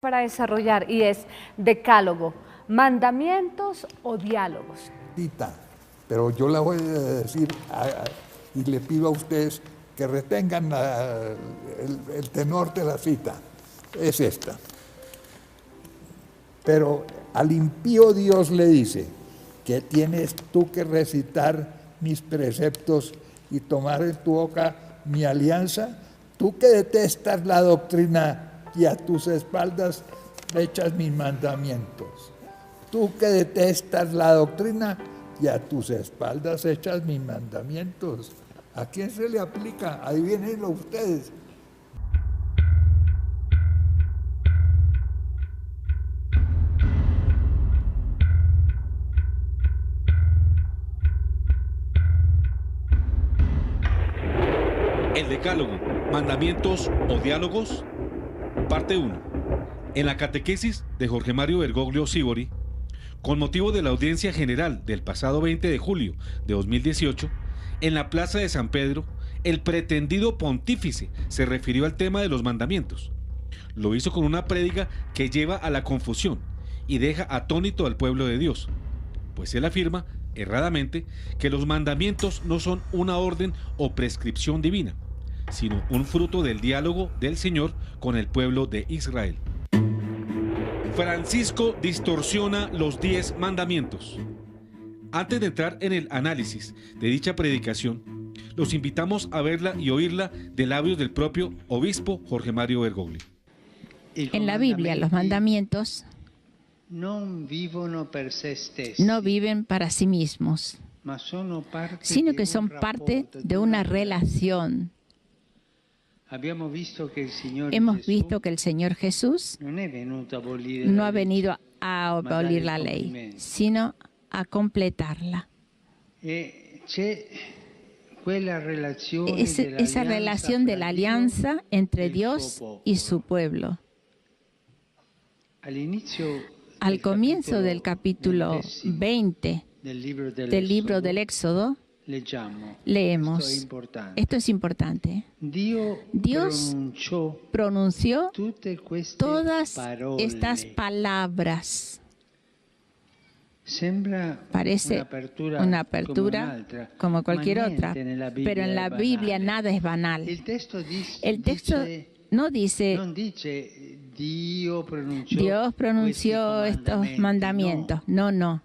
para desarrollar y es decálogo, mandamientos o diálogos. Pero yo la voy a decir y le pido a ustedes que retengan el tenor de la cita. Es esta. Pero al impío Dios le dice que tienes tú que recitar mis preceptos y tomar en tu boca mi alianza. Tú que detestas la doctrina y a tus espaldas echas mis mandamientos. Tú que detestas la doctrina y a tus espaldas echas mis mandamientos. ¿A quién se le aplica? Adivínenlo ustedes. El Decálogo, mandamientos o diálogos, parte 1. En la catequesis de Jorge Mario Bergoglio Sívori, con motivo de la audiencia general del pasado 20 de julio de 2018, en la Plaza de San Pedro, el pretendido pontífice se refirió al tema de los mandamientos. Lo hizo con una prédica que lleva a la confusión y deja atónito al pueblo de Dios, pues él afirma, erradamente, que los mandamientos no son una orden o prescripción divina, sino un fruto del diálogo del Señor con el pueblo de Israel. Francisco distorsiona los 10 mandamientos. Antes de entrar en el análisis de dicha predicación, los invitamos a verla y oírla de labios del propio obispo Jorge Mario Bergoglio. En la Biblia, los mandamientos no viven para sí mismos, sino que son parte de una relación. Hemos visto que el Señor Jesús no ha venido a abolir la ley, sino a completarla. Esa relación de la alianza entre Dios y su pueblo. Al comienzo del capítulo 20 del libro del Éxodo, leemos, esto es importante, Dios pronunció todas estas palabras. Parece una apertura como cualquier otra, pero en la Biblia nada es banal. El texto no dice, Dios pronunció estos mandamientos. No.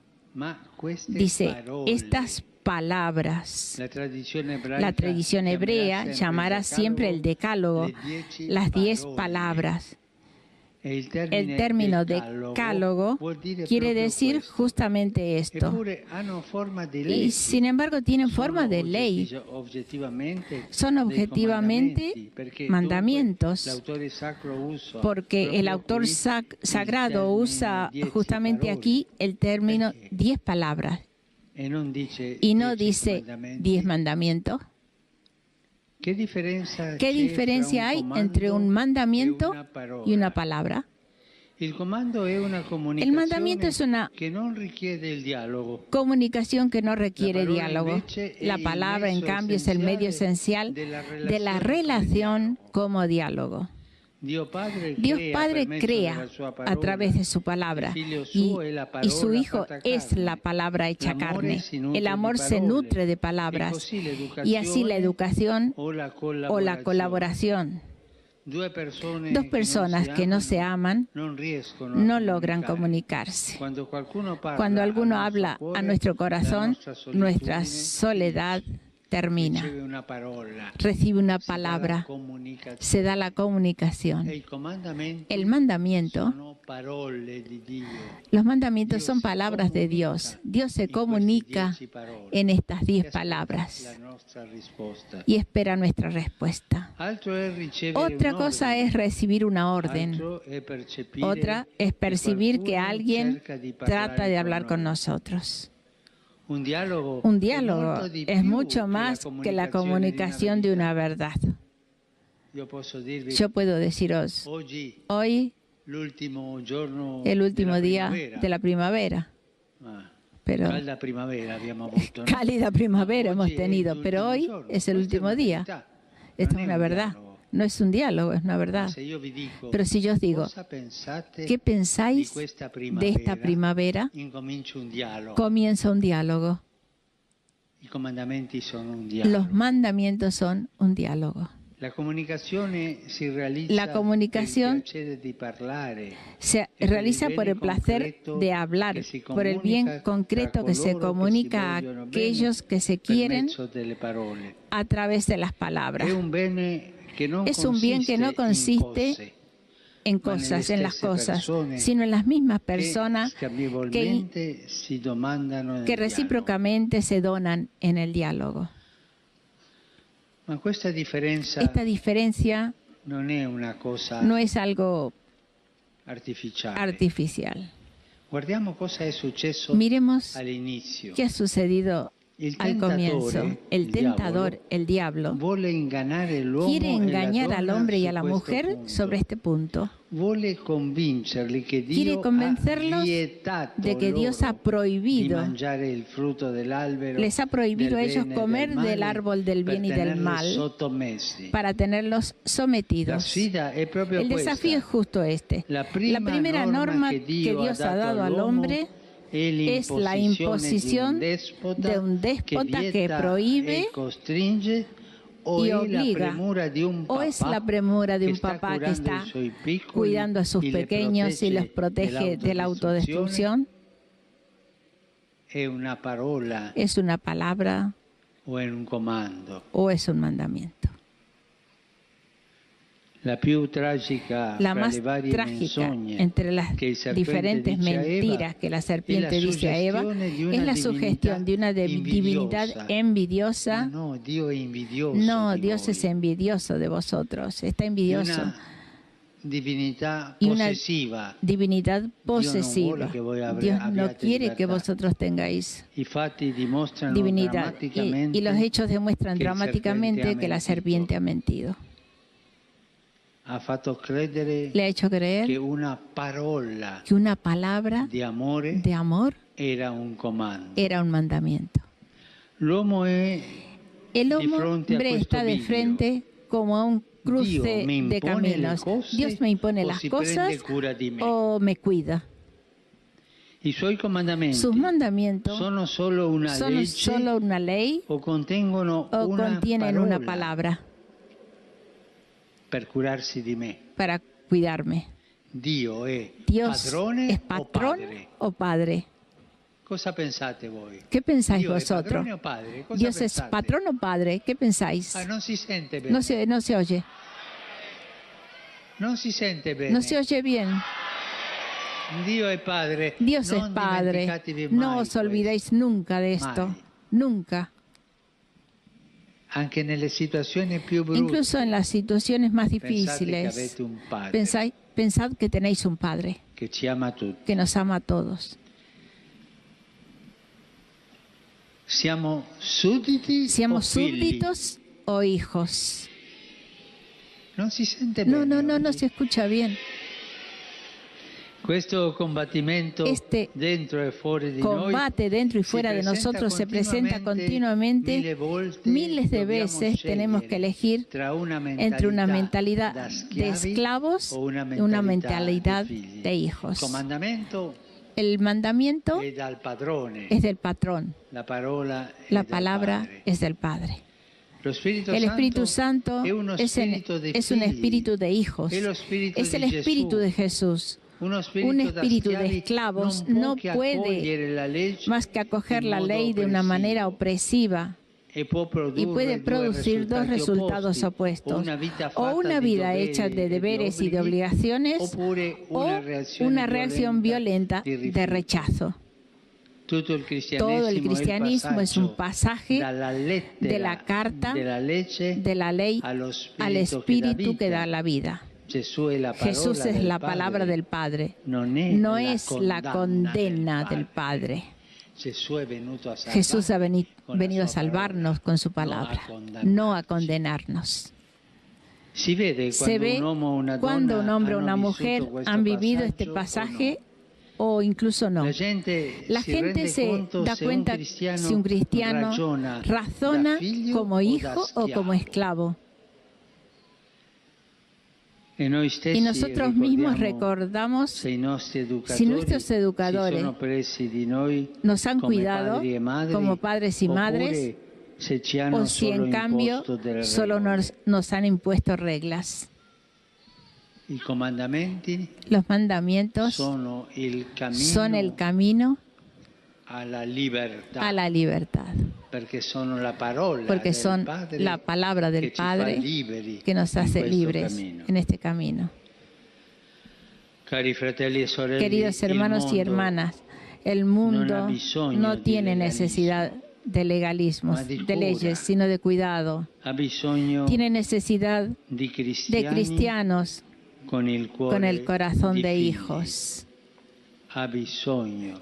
Dice, estas palabras. La tradición hebrea llamará siempre el decálogo, las 10 palabras. El término decálogo quiere decir justamente esto. Y sin embargo tienen forma de ley. Son objetivamente mandamientos, porque el autor sagrado usa justamente aquí el término 10 palabras. Y no dice 10 mandamientos. ¿Qué diferencia hay entre un mandamiento y una palabra? El mandamiento es una comunicación que no requiere diálogo. La palabra, en cambio, es el medio esencial de la relación como diálogo. Dios Padre crea a través de su palabra y su Hijo es la palabra hecha carne. El amor se nutre de palabras y así la educación o la colaboración. Dos personas que no se aman no logran comunicarse. Cuando alguno habla a nuestro corazón, nuestra soledad termina. Recibe una palabra, se da la comunicación. El mandamiento, los mandamientos son palabras de Dios. Dios se comunica en estas 10 palabras y espera nuestra respuesta. Otra cosa es recibir una orden. Otra es percibir que alguien trata de hablar con nosotros. Un diálogo es mucho más que la comunicación de una verdad. Yo puedo deciros, hoy, el último día de la primavera. Pero cálida primavera hemos tenido, pero hoy es el último día. Esta es una verdad. No es un diálogo, es una verdad. Pero si yo os digo, ¿qué pensáis de esta primavera? Comienza un diálogo. Los mandamientos son un diálogo. La comunicación se realiza por el placer de hablar, por el bien concreto que se comunica a aquellos que se quieren a través de las palabras. Es un bien que no consiste en cosas, en las cosas, sino en las mismas personas que recíprocamente se donan en el diálogo. Esta diferencia no es algo artificial. Miremos qué ha sucedido al comienzo. El tentador, el diablo, quiere engañar al hombre y a la mujer sobre este punto. Quiere convencerlos de que Dios ha prohibido, les ha prohibido a ellos comer del árbol del bien y del mal para tenerlos sometidos. El desafío es justo este. La primera norma que Dios ha dado al hombre es la imposición de un déspota que prohíbe y obliga, o es la premura de un papá que está cuidando a sus pequeños y los protege de la autodestrucción. ¿Es una palabra o es un mandamiento? La más trágica entre las diferentes mentiras que la serpiente dice a Eva es la sugestión de una divinidad envidiosa. No, Dios es envidioso de vosotros, está envidioso. Y una divinidad posesiva. Dios no quiere que vosotros tengáis divinidad. Y los hechos demuestran dramáticamente que la serpiente ha mentido. Le ha hecho creer que una palabra de amor era un mandamiento. El hombre está de frente como a un cruce de caminos. Dios me impone las cosas o me cuida. Sus mandamientos son solo una ley o contienen una palabra para cuidarme. Dios es patrón o padre. ¿Qué pensáis vosotros? ¿Dios es patrón o padre? ¿Qué pensáis? No se oye. No se oye bien. Dios es padre. No os olvidéis nunca de esto. Nunca. Incluso en las situaciones más difíciles, pensad que tenéis un Padre que nos ama a todos. ¿Seamos súbditos o hijos? No se escucha bien. Este combate dentro y fuera de nosotros se presenta continuamente. Miles de veces tenemos que elegir entre una mentalidad de esclavos y una mentalidad de hijos. El mandamiento es del patrón. La palabra es del Padre. El Espíritu Santo es un espíritu de hijos. Es el espíritu de Jesús. Un espíritu de esclavos no puede más que acoger la ley de una manera opresiva y puede producir dos resultados opuestos: o una vida hecha de deberes y de obligaciones, o una reacción violenta de rechazo. Todo el cristianismo es un pasaje de la carta de la ley al espíritu que da la vida. Jesús es la palabra del Padre, no es la condena del Padre. Jesús ha venido a salvarnos con su palabra, no a condenarnos. Se ve cuando un hombre o una mujer han vivido este pasaje o incluso no. La gente se da cuenta si un cristiano razona como hijo o como esclavo. Y nosotros mismos recordamos si nuestros educadores nos han cuidado como padres y madres, o si en cambio solo nos han impuesto reglas. Los mandamientos son el camino a la libertad. Porque son la palabra del Padre que nos hace libres en este camino. Queridos hermanos y hermanas, el mundo no tiene necesidad de legalismos, de leyes, sino de cuidado. Tiene necesidad de cristianos con el corazón de hijos.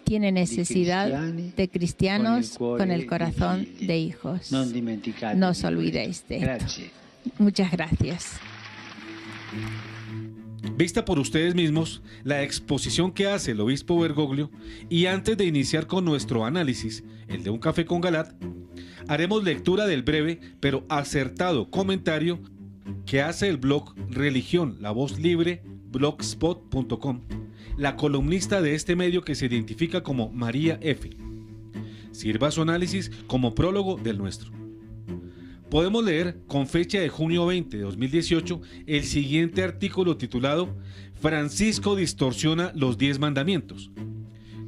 Tiene necesidad de cristianos con el corazón de hijos. No os olvidéis de esto. Muchas gracias. Vista por ustedes mismos la exposición que hace el obispo Bergoglio, y antes de iniciar con nuestro análisis, el de un café con Galat, haremos lectura del breve pero acertado comentario que hace el blog Religión, la Voz Libre, blogspot.com, la columnista de este medio que se identifica como María F. Sirva su análisis como prólogo del nuestro. Podemos leer con fecha de junio 20 de 2018 el siguiente artículo titulado Francisco distorsiona los 10 mandamientos.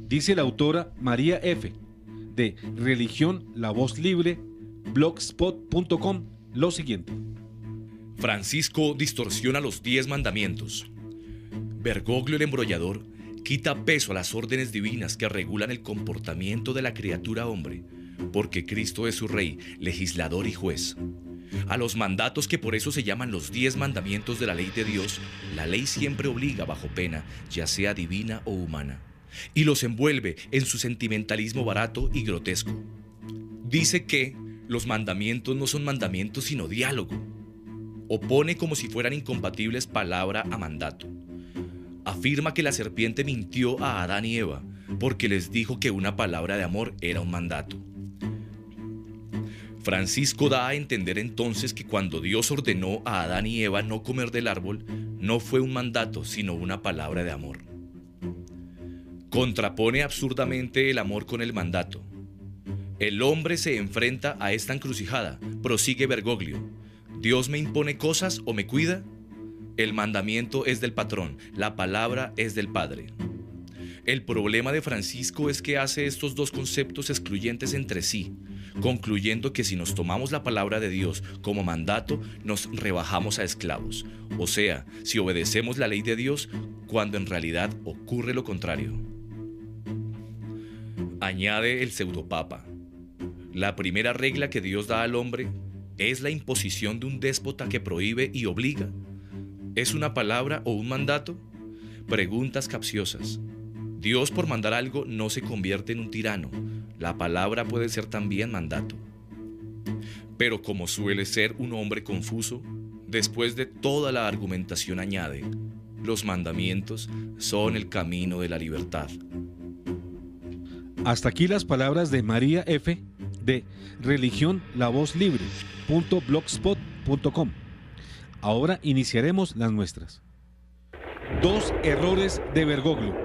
Dice la autora María F. de Religión, la Voz Libre, blogspot.com lo siguiente. Francisco distorsiona los 10 mandamientos. Bergoglio el embrollador quita peso a las órdenes divinas que regulan el comportamiento de la criatura hombre, porque Cristo es su rey, legislador y juez. A los mandatos que por eso se llaman los 10 mandamientos de la ley de Dios, la ley siempre obliga bajo pena, ya sea divina o humana, y los envuelve en su sentimentalismo barato y grotesco. Dice que los mandamientos no son mandamientos sino diálogo. Opone como si fueran incompatibles palabra a mandato. Afirma que la serpiente mintió a Adán y Eva porque les dijo que una palabra de amor era un mandato. Francisco da a entender entonces que cuando Dios ordenó a Adán y Eva no comer del árbol, no fue un mandato sino una palabra de amor. Contrapone absurdamente el amor con el mandato. El hombre se enfrenta a esta encrucijada, prosigue Bergoglio. ¿Dios me impone cosas o me cuida? El mandamiento es del patrón, la palabra es del Padre. El problema de Francisco es que hace estos dos conceptos excluyentes entre sí, concluyendo que si nos tomamos la palabra de Dios como mandato, nos rebajamos a esclavos. O sea, si obedecemos la ley de Dios, cuando en realidad ocurre lo contrario. Añade el pseudopapa. La primera regla que Dios da al hombre es la imposición de un déspota que prohíbe y obliga. ¿Es una palabra o un mandato? Preguntas capciosas. Dios por mandar algo no se convierte en un tirano. La palabra puede ser también mandato. Pero como suele ser un hombre confuso, después de toda la argumentación añade: los mandamientos son el camino de la libertad. Hasta aquí las palabras de María F. de Religión, la Voz Libre.blogspot.com. Ahora iniciaremos las nuestras. 2 errores de Bergoglio.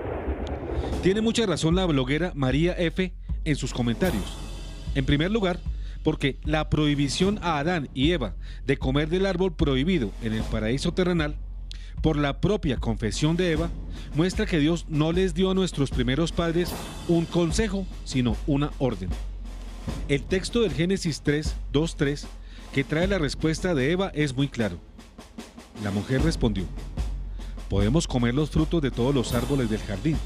Tiene mucha razón la bloguera María F. en sus comentarios. En primer lugar, porque la prohibición a Adán y Eva de comer del árbol prohibido en el paraíso terrenal, por la propia confesión de Eva, muestra que Dios no les dio a nuestros primeros padres un consejo, sino una orden. El texto del Génesis 3:2-3, que trae la respuesta de Eva, es muy claro. La mujer respondió: podemos comer los frutos de todos los árboles del jardín,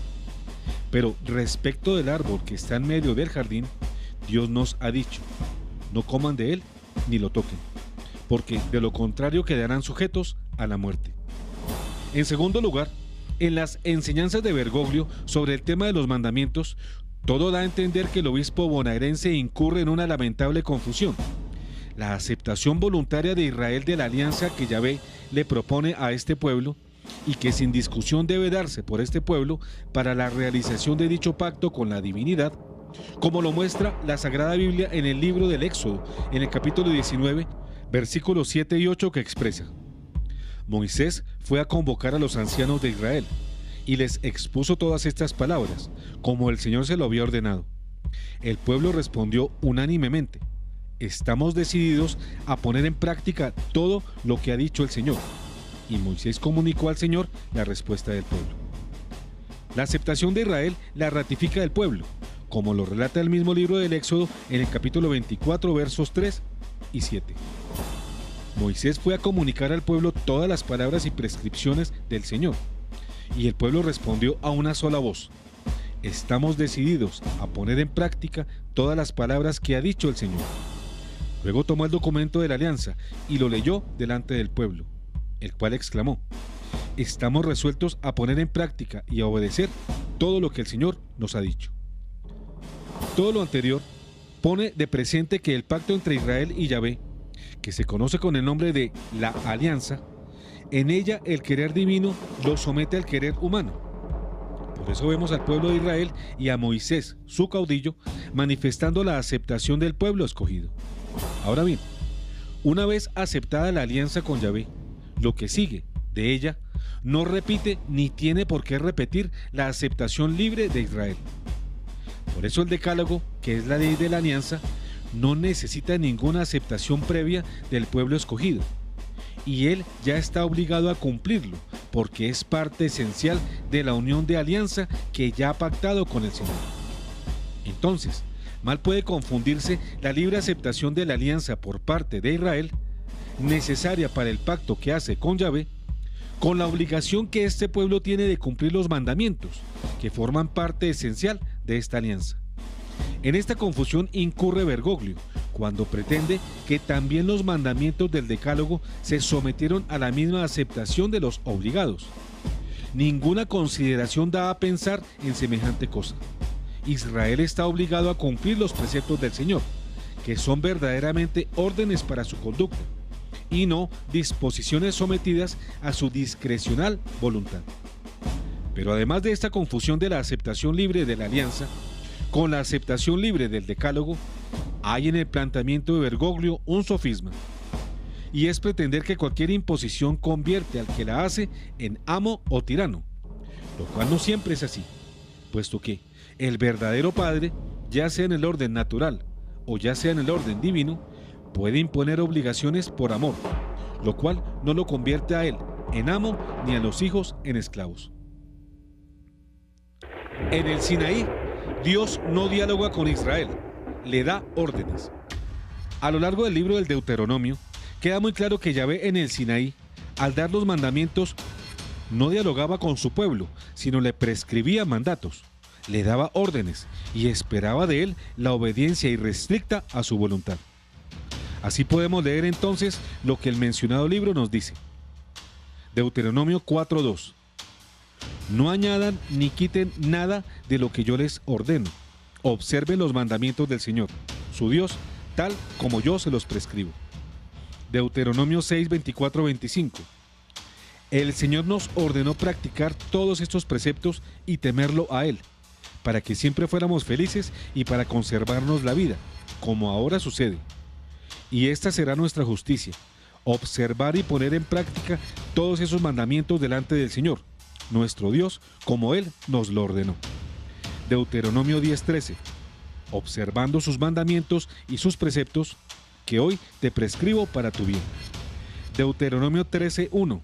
pero respecto del árbol que está en medio del jardín, Dios nos ha dicho: no coman de él ni lo toquen, porque de lo contrario quedarán sujetos a la muerte. En segundo lugar, en las enseñanzas de Bergoglio sobre el tema de los mandamientos, todo da a entender que el obispo bonaerense incurre en una lamentable confusión: la aceptación voluntaria de Israel de la alianza que Yahvé le propone a este pueblo, y que sin discusión debe darse por este pueblo para la realización de dicho pacto con la divinidad, como lo muestra la Sagrada Biblia en el libro del Éxodo, en el capítulo 19, versículos 7 y 8, que expresa: Moisés fue a convocar a los ancianos de Israel y les expuso todas estas palabras, como el Señor se lo había ordenado. El pueblo respondió unánimemente: estamos decididos a poner en práctica todo lo que ha dicho el Señor. Y Moisés comunicó al Señor la respuesta del pueblo. La aceptación de Israel la ratifica el pueblo, como lo relata el mismo libro del Éxodo en el capítulo 24, versos 3 y 7. Moisés fue a comunicar al pueblo todas las palabras y prescripciones del Señor, y el pueblo respondió a una sola voz: estamos decididos a poner en práctica todas las palabras que ha dicho el Señor. Luego tomó el documento de la alianza y lo leyó delante del pueblo, el cual exclamó: estamos resueltos a poner en práctica y a obedecer todo lo que el Señor nos ha dicho. Todo lo anterior pone de presente que el pacto entre Israel y Yahvé, que se conoce con el nombre de la alianza, en ella el querer divino lo somete al querer humano. Por eso vemos al pueblo de Israel y a Moisés, su caudillo, manifestando la aceptación del pueblo escogido. Ahora bien, una vez aceptada la alianza con Yahvé, lo que sigue de ella no repite ni tiene por qué repetir la aceptación libre de Israel. Por eso el Decálogo, que es la ley de la alianza, no necesita ninguna aceptación previa del pueblo escogido, y él ya está obligado a cumplirlo, porque es parte esencial de la unión de alianza que ya ha pactado con el Señor. Entonces, mal puede confundirse la libre aceptación de la alianza por parte de Israel, necesaria para el pacto que hace con Yahvé, con la obligación que este pueblo tiene de cumplir los mandamientos, que forman parte esencial de esta alianza. En esta confusión incurre Bergoglio, cuando pretende que también los mandamientos del Decálogo se sometieron a la misma aceptación de los obligados. Ninguna consideración da a pensar en semejante cosa. Israel está obligado a cumplir los preceptos del Señor, que son verdaderamente órdenes para su conducta, y no disposiciones sometidas a su discrecional voluntad. Pero además de esta confusión de la aceptación libre de la alianza con la aceptación libre del Decálogo, hay en el planteamiento de Bergoglio un sofisma, y es pretender que cualquier imposición convierte al que la hace en amo o tirano, lo cual no siempre es así, puesto que el verdadero padre, ya sea en el orden natural o ya sea en el orden divino, puede imponer obligaciones por amor, lo cual no lo convierte a él en amo ni a los hijos en esclavos. En el Sinaí, Dios no dialoga con Israel, le da órdenes. A lo largo del libro del Deuteronomio, queda muy claro que Yahvé en el Sinaí, al dar los mandamientos, no dialogaba con su pueblo, sino le prescribía mandatos, le daba órdenes y esperaba de él la obediencia irrestricta a su voluntad. Así podemos leer entonces lo que el mencionado libro nos dice. Deuteronomio 4:2. No añadan ni quiten nada de lo que yo les ordeno. Observen los mandamientos del Señor, su Dios, tal como yo se los prescribo. Deuteronomio 6:24-25. El Señor nos ordenó practicar todos estos preceptos y temerlo a Él, para que siempre fuéramos felices y para conservarnos la vida, como ahora sucede. Y esta será nuestra justicia, observar y poner en práctica todos esos mandamientos delante del Señor, nuestro Dios, como Él nos lo ordenó. Deuteronomio 10:13. Observando sus mandamientos y sus preceptos, que hoy te prescribo para tu bien. Deuteronomio 13:1.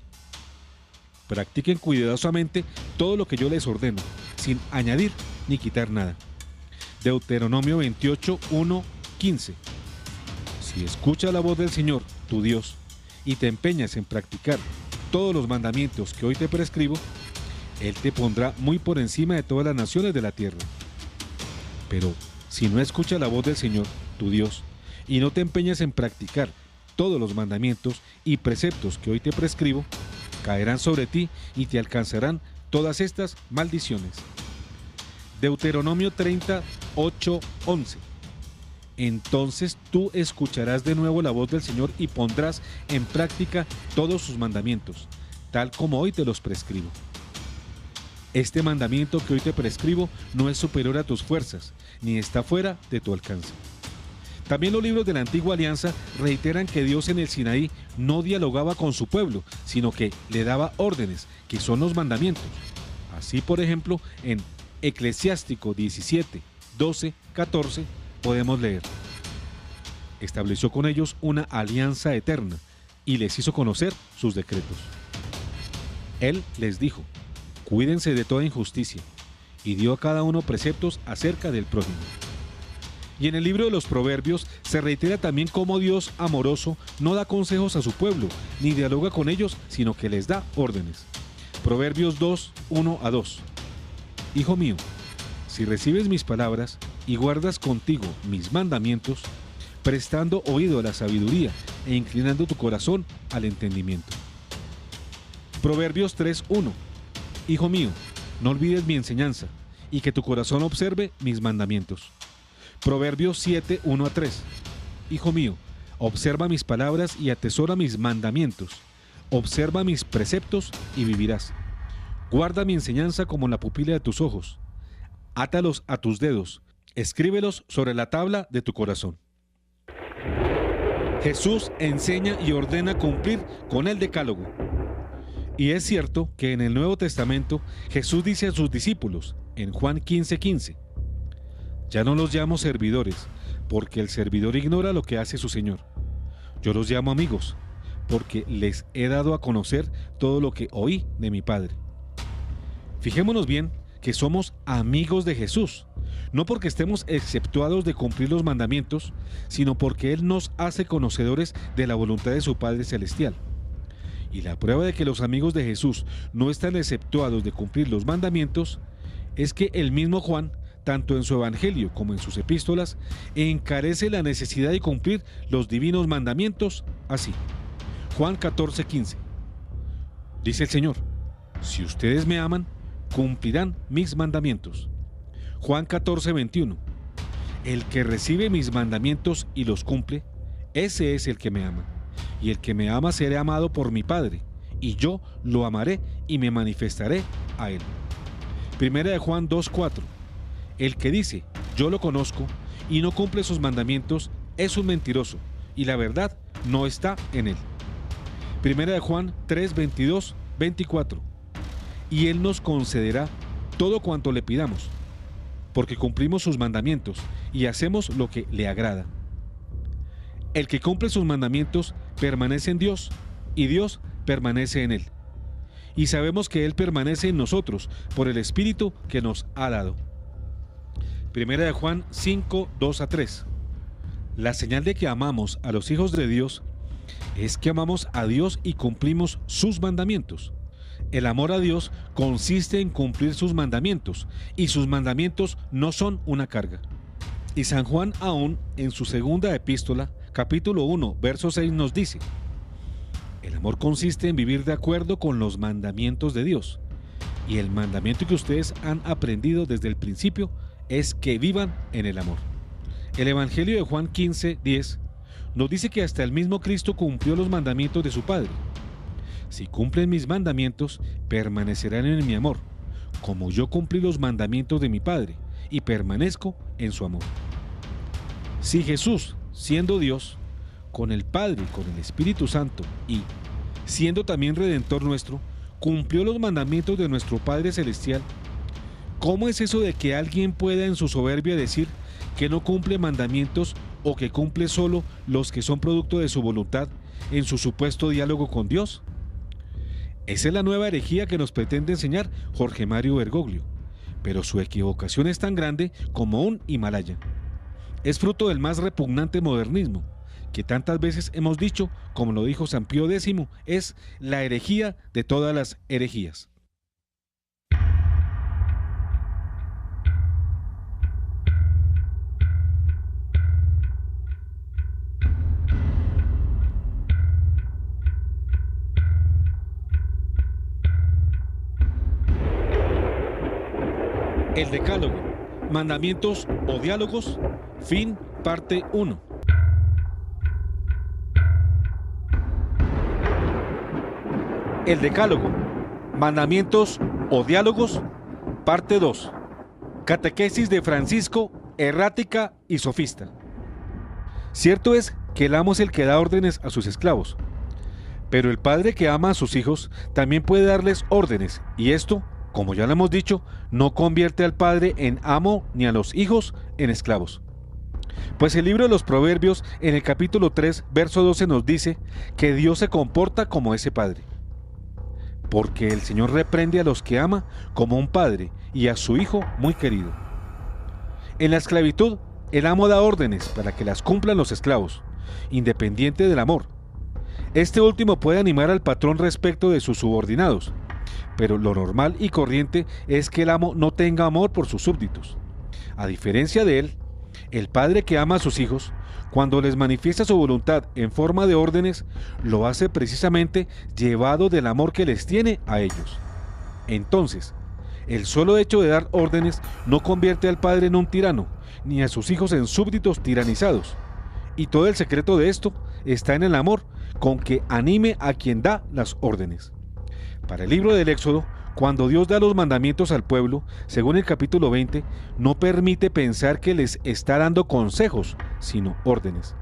Practiquen cuidadosamente todo lo que yo les ordeno, sin añadir ni quitar nada. Deuteronomio 28:1-15. Si escuchas la voz del Señor, tu Dios, y te empeñas en practicar todos los mandamientos que hoy te prescribo, Él te pondrá muy por encima de todas las naciones de la tierra. Pero si no escuchas la voz del Señor, tu Dios, y no te empeñas en practicar todos los mandamientos y preceptos que hoy te prescribo, caerán sobre ti y te alcanzarán todas estas maldiciones. Deuteronomio 30:8-11. Entonces tú escucharás de nuevo la voz del Señor y pondrás en práctica todos sus mandamientos, tal como hoy te los prescribo. Este mandamiento que hoy te prescribo no es superior a tus fuerzas, ni está fuera de tu alcance. También los libros de la Antigua Alianza reiteran que Dios en el Sinaí no dialogaba con su pueblo, sino que le daba órdenes, que son los mandamientos. Así, por ejemplo, en Eclesiástico 17, 12, 14, podemos leer: estableció con ellos una alianza eterna y les hizo conocer sus decretos. Él les dijo: cuídense de toda injusticia, y dio a cada uno preceptos acerca del prójimo. Y en el libro de los Proverbios se reitera también cómo Dios amoroso no da consejos a su pueblo, ni dialoga con ellos, sino que les da órdenes. Proverbios 2, 1 a 2. Hijo mío, si recibes mis palabras y guardas contigo mis mandamientos, prestando oído a la sabiduría e inclinando tu corazón al entendimiento. Proverbios 3, 1. Hijo mío, no olvides mi enseñanza, y que tu corazón observe mis mandamientos. Proverbios 7, 1 a 3. Hijo mío, observa mis palabras y atesora mis mandamientos. Observa mis preceptos y vivirás. Guarda mi enseñanza como la pupila de tus ojos. Átalos a tus dedos. Escríbelos sobre la tabla de tu corazón. Jesús enseña y ordena cumplir con el Decálogo. Y es cierto que en el Nuevo Testamento Jesús dice a sus discípulos, en Juan 15:15, ya no los llamo servidores, porque el servidor ignora lo que hace su Señor. Yo los llamo amigos, porque les he dado a conocer todo lo que oí de mi Padre. Fijémonos bien que somos amigos de Jesús, no porque estemos exceptuados de cumplir los mandamientos, sino porque Él nos hace conocedores de la voluntad de su Padre Celestial. Y la prueba de que los amigos de Jesús no están exceptuados de cumplir los mandamientos es que el mismo Juan, tanto en su Evangelio como en sus epístolas, encarece la necesidad de cumplir los divinos mandamientos así. Juan 14:15. Dice el Señor: si ustedes me aman, cumplirán mis mandamientos. Juan 14:21. El que recibe mis mandamientos y los cumple, ese es el que me ama. Y el que me ama será amado por mi Padre, y yo lo amaré y me manifestaré a él. Primera de Juan 2:4. El que dice, yo lo conozco, y no cumple sus mandamientos, es un mentiroso, y la verdad no está en él. Primera de Juan 3:22, 24. Y él nos concederá todo cuanto le pidamos, porque cumplimos sus mandamientos y hacemos lo que le agrada. El que cumple sus mandamientos permanece en Dios, y Dios permanece en él. Y sabemos que él permanece en nosotros por el Espíritu que nos ha dado. Primera de Juan 5, 2 a 3. La señal de que amamos a los hijos de Dios es que amamos a Dios y cumplimos sus mandamientos. El amor a Dios consiste en cumplir sus mandamientos, y sus mandamientos no son una carga. Y San Juan aún, en su segunda epístola, capítulo 1, verso 6, nos dice: el amor consiste en vivir de acuerdo con los mandamientos de Dios, y el mandamiento que ustedes han aprendido desde el principio es que vivan en el amor. El Evangelio de Juan 15:10 nos dice que hasta el mismo Cristo cumplió los mandamientos de su Padre. Si cumplen mis mandamientos, permanecerán en mi amor, como yo cumplí los mandamientos de mi Padre y permanezco en su amor. Si Jesús, siendo Dios, con el Padre y con el Espíritu Santo, y siendo también Redentor nuestro, cumplió los mandamientos de nuestro Padre Celestial, ¿cómo es eso de que alguien pueda en su soberbia decir que no cumple mandamientos o que cumple solo los que son producto de su voluntad en su supuesto diálogo con Dios? Esa es la nueva herejía que nos pretende enseñar Jorge Mario Bergoglio, pero su equivocación es tan grande como un Himalaya. Es fruto del más repugnante modernismo, que tantas veces hemos dicho, como lo dijo San Pío X, es la herejía de todas las herejías. El Decálogo, mandamientos o diálogos, fin, parte 1. El Decálogo, mandamientos o diálogos, parte 2. Catequesis de Francisco, errática y sofista. Cierto es que el amo es el que da órdenes a sus esclavos, pero el padre que ama a sus hijos también puede darles órdenes, y esto, como ya lo hemos dicho, no convierte al padre en amo ni a los hijos en esclavos. Pues el libro de los Proverbios, en el capítulo 3, verso 12, nos dice que Dios se comporta como ese padre. Porque el Señor reprende a los que ama como un padre y a su hijo muy querido. En la esclavitud, el amo da órdenes para que las cumplan los esclavos, independiente del amor. Este último puede animar al patrón respecto de sus subordinados, pero lo normal y corriente es que el amo no tenga amor por sus súbditos. A diferencia de él, el padre que ama a sus hijos, cuando les manifiesta su voluntad en forma de órdenes, lo hace precisamente llevado del amor que les tiene a ellos. Entonces, el solo hecho de dar órdenes no convierte al padre en un tirano, ni a sus hijos en súbditos tiranizados. Y todo el secreto de esto está en el amor con que anime a quien da las órdenes. Para el libro del Éxodo, cuando Dios da los mandamientos al pueblo, según el capítulo 20, no permite pensar que les está dando consejos, sino órdenes,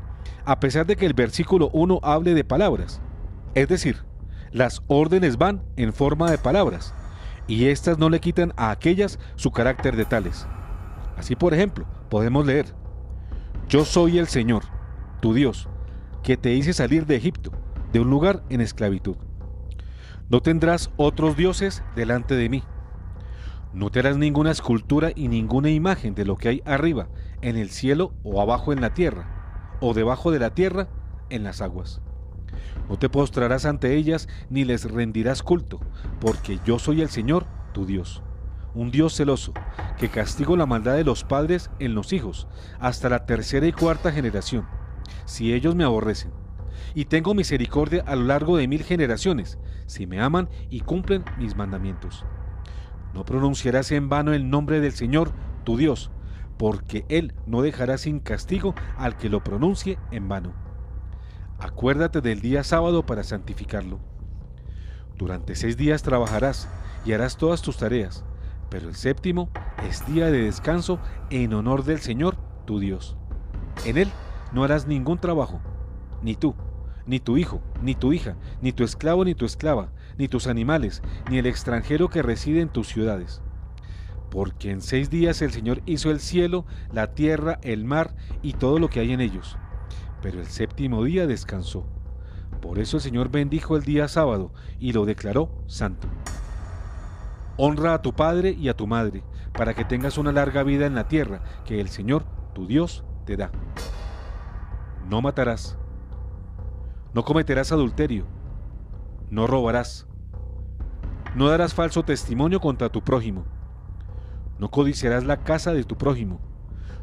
a pesar de que el versículo 1 hable de palabras. Es decir, las órdenes van en forma de palabras, y éstas no le quitan a aquellas su carácter de tales. Así, por ejemplo, podemos leer: Yo soy el Señor, tu Dios, que te hice salir de Egipto, de un lugar en esclavitud. No tendrás otros dioses delante de mí. No te harás ninguna escultura y ninguna imagen de lo que hay arriba, en el cielo o abajo en la tierra, o debajo de la tierra en las aguas. No te postrarás ante ellas ni les rendirás culto, porque yo soy el Señor, tu Dios, un Dios celoso, que castigo la maldad de los padres en los hijos, hasta la tercera y cuarta generación, si ellos me aborrecen. Y tengo misericordia a lo largo de 1000 generaciones, si me aman y cumplen mis mandamientos. No pronunciarás en vano el nombre del Señor, tu Dios, porque Él no dejará sin castigo al que lo pronuncie en vano. Acuérdate del día sábado para santificarlo. Durante 6 días trabajarás y harás todas tus tareas, pero el séptimo es día de descanso en honor del Señor, tu Dios. En él no harás ningún trabajo, ni tú, ni tu hijo, ni tu hija, ni tu esclavo, ni tu esclava, ni tus animales, ni el extranjero que reside en tus ciudades. Porque en 6 días el Señor hizo el cielo, la tierra, el mar y todo lo que hay en ellos. Pero el séptimo día descansó. Por eso el Señor bendijo el día sábado y lo declaró santo. Honra a tu padre y a tu madre, para que tengas una larga vida en la tierra que el Señor, tu Dios, te da. No matarás. No cometerás adulterio. No robarás. No darás falso testimonio contra tu prójimo. No codiciarás la casa de tu prójimo.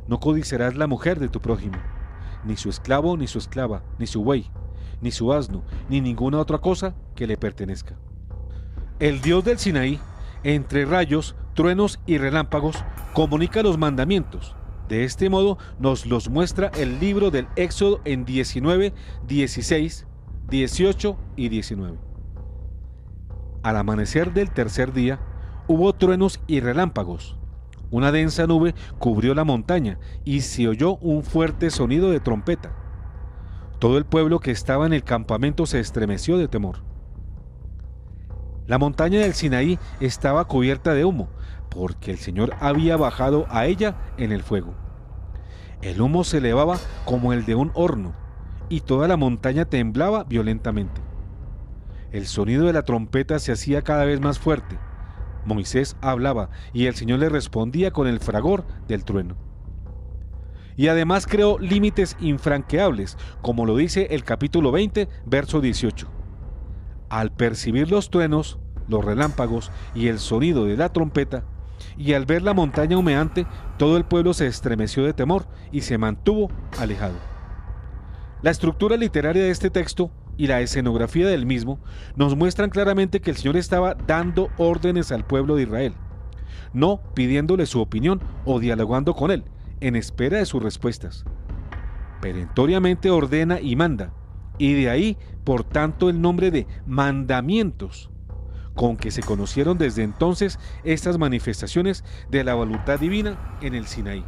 No codiciarás la mujer de tu prójimo, ni su esclavo, ni su esclava, ni su buey, ni su asno, ni ninguna otra cosa que le pertenezca. El Dios del Sinaí, entre rayos, truenos y relámpagos, comunica los mandamientos. De este modo nos los muestra el libro del Éxodo en 19, 16, 18 y 19. Al amanecer del tercer día, hubo truenos y relámpagos. Una densa nube cubrió la montaña y se oyó un fuerte sonido de trompeta. Todo el pueblo que estaba en el campamento se estremeció de temor. La montaña del Sinaí estaba cubierta de humo, porque el Señor había bajado a ella en el fuego. El humo se elevaba como el de un horno, y toda la montaña temblaba violentamente. El sonido de la trompeta se hacía cada vez más fuerte. Moisés hablaba y el Señor le respondía con el fragor del trueno. Y además creó límites infranqueables, como lo dice el capítulo 20, verso 18. Al percibir los truenos, los relámpagos y el sonido de la trompeta, y al ver la montaña humeante, todo el pueblo se estremeció de temor y se mantuvo alejado. La estructura literaria de este texto y la escenografía del mismo nos muestran claramente que el Señor estaba dando órdenes al pueblo de Israel, no pidiéndole su opinión o dialogando con él, en espera de sus respuestas. Perentoriamente ordena y manda, y de ahí, por tanto, el nombre de mandamientos, con que se conocieron desde entonces estas manifestaciones de la voluntad divina en el Sinaí.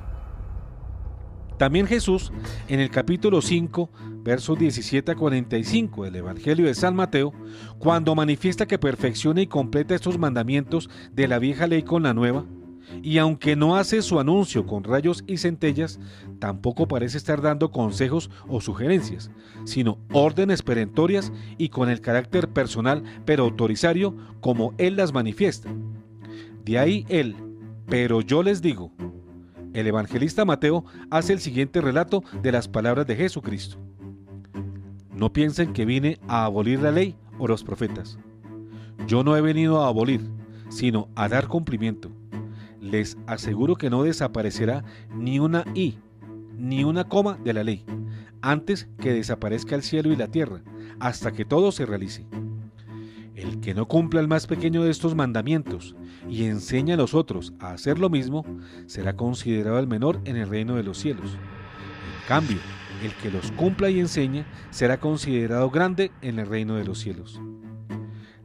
También Jesús, en el capítulo 5, versos 17 a 45 del Evangelio de San Mateo, cuando manifiesta que perfecciona y completa estos mandamientos de la vieja ley con la nueva, y aunque no hace su anuncio con rayos y centellas, tampoco parece estar dando consejos o sugerencias, sino órdenes perentorias y con el carácter personal pero autoritario como él las manifiesta. De ahí él, pero yo les digo. El evangelista Mateo hace el siguiente relato de las palabras de Jesucristo. No piensen que vine a abolir la ley o los profetas. Yo no he venido a abolir, sino a dar cumplimiento. Les aseguro que no desaparecerá ni una i, ni una coma de la ley, antes que desaparezca el cielo y la tierra, hasta que todo se realice. El que no cumpla el más pequeño de estos mandamientos y enseña a los otros a hacer lo mismo, será considerado el menor en el reino de los cielos. En cambio, el que los cumpla y enseña será considerado grande en el reino de los cielos.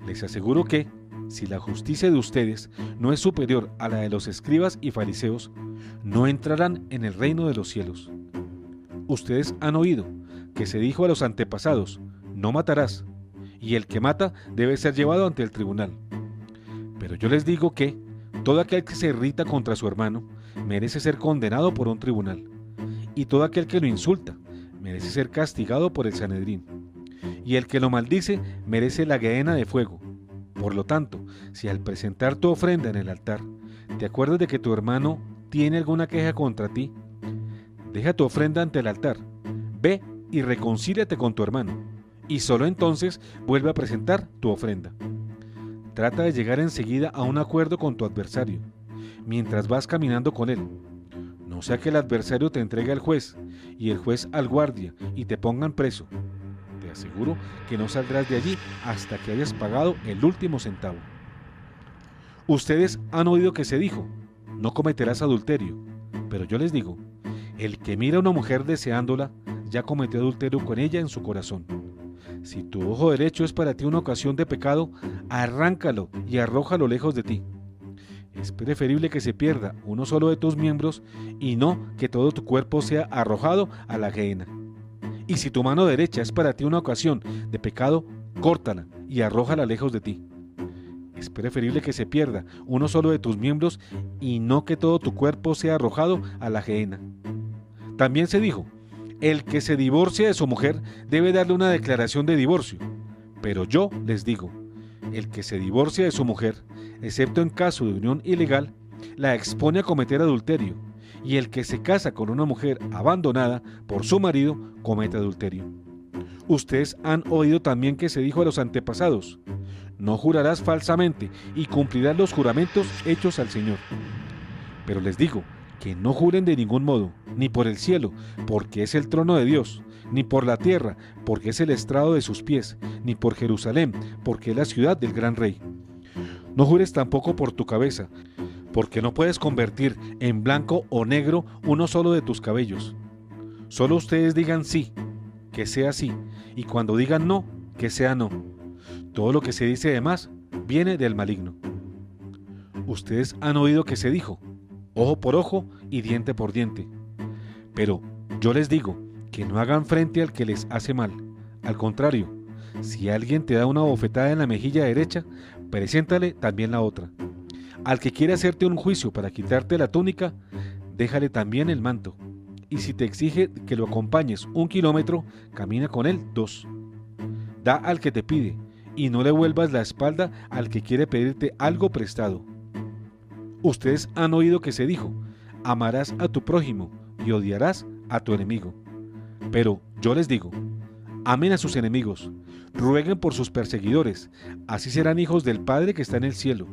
Les aseguro que, si la justicia de ustedes no es superior a la de los escribas y fariseos, no entrarán en el reino de los cielos. Ustedes han oído que se dijo a los antepasados, no matarás, y el que mata debe ser llevado ante el tribunal. Pero yo les digo que todo aquel que se irrita contra su hermano merece ser condenado por un tribunal, y todo aquel que lo insulta merece ser castigado por el Sanedrín, y el que lo maldice merece la gehenna de fuego. Por lo tanto, si al presentar tu ofrenda en el altar te acuerdas de que tu hermano tiene alguna queja contra ti, deja tu ofrenda ante el altar, ve y reconcíliate con tu hermano, y solo entonces vuelve a presentar tu ofrenda. Trata de llegar enseguida a un acuerdo con tu adversario, mientras vas caminando con él. No sea que el adversario te entregue al juez, y el juez al guardia, y te pongan preso. Te aseguro que no saldrás de allí hasta que hayas pagado el último centavo. Ustedes han oído que se dijo, no cometerás adulterio, pero yo les digo, el que mira a una mujer deseándola, ya cometió adulterio con ella en su corazón. Si tu ojo derecho es para ti una ocasión de pecado, arráncalo y arrójalo lejos de ti. Es preferible que se pierda uno solo de tus miembros y no que todo tu cuerpo sea arrojado a la gehenna. Y si tu mano derecha es para ti una ocasión de pecado, córtala y arrójala lejos de ti. Es preferible que se pierda uno solo de tus miembros y no que todo tu cuerpo sea arrojado a la gehenna. También se dijo, el que se divorcia de su mujer debe darle una declaración de divorcio. Pero yo les digo, el que se divorcia de su mujer, excepto en caso de unión ilegal, la expone a cometer adulterio, y el que se casa con una mujer abandonada por su marido comete adulterio. Ustedes han oído también que se dijo a los antepasados, no jurarás falsamente y cumplirás los juramentos hechos al Señor. Pero les digo, que no juren de ningún modo, ni por el cielo, porque es el trono de Dios, ni por la tierra, porque es el estrado de sus pies, ni por Jerusalén, porque es la ciudad del gran rey. No jures tampoco por tu cabeza, porque no puedes convertir en blanco o negro uno solo de tus cabellos. Solo ustedes digan sí, que sea sí, y cuando digan no, que sea no. Todo lo que se dice de más viene del maligno. Ustedes han oído que se dijo, ojo por ojo y diente por diente. Pero yo les digo que no hagan frente al que les hace mal. Al contrario, si alguien te da una bofetada en la mejilla derecha, preséntale también la otra. Al que quiere hacerte un juicio para quitarte la túnica, déjale también el manto. Y si te exige que lo acompañes 1 kilómetro, camina con él 2. Da al que te pide, y no le vuelvas la espalda al que quiere pedirte algo prestado. Ustedes han oído que se dijo, amarás a tu prójimo y odiarás a tu enemigo. Pero yo les digo, amen a sus enemigos, rueguen por sus perseguidores, así serán hijos del Padre que está en el cielo,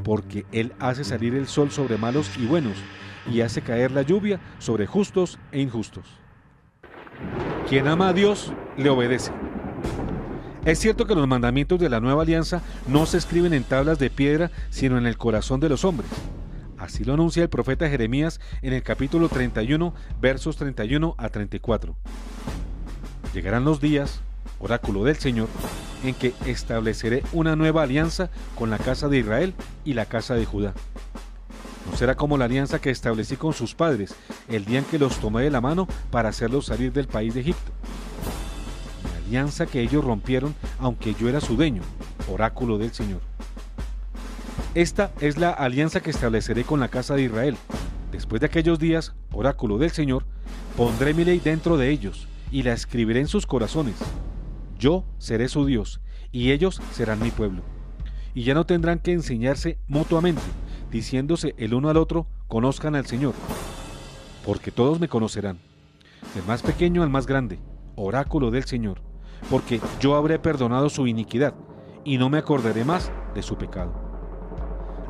porque Él hace salir el sol sobre malos y buenos, y hace caer la lluvia sobre justos e injustos. Quien ama a Dios, le obedece. Es cierto que los mandamientos de la nueva alianza no se escriben en tablas de piedra, sino en el corazón de los hombres. Así lo anuncia el profeta Jeremías en el capítulo 31, versos 31 a 34. Llegarán los días, oráculo del Señor, en que estableceré una nueva alianza con la casa de Israel y la casa de Judá. No será como la alianza que establecí con sus padres el día en que los tomé de la mano para hacerlos salir del país de Egipto. La alianza que ellos rompieron, aunque yo era su dueño, oráculo del Señor. Esta es la alianza que estableceré con la casa de Israel. Después de aquellos días, oráculo del Señor, pondré mi ley dentro de ellos y la escribiré en sus corazones. Yo seré su Dios y ellos serán mi pueblo. Y ya no tendrán que enseñarse mutuamente, diciéndose el uno al otro, conozcan al Señor. Porque todos me conocerán, del más pequeño al más grande, oráculo del Señor, porque yo habré perdonado su iniquidad y no me acordaré más de su pecado.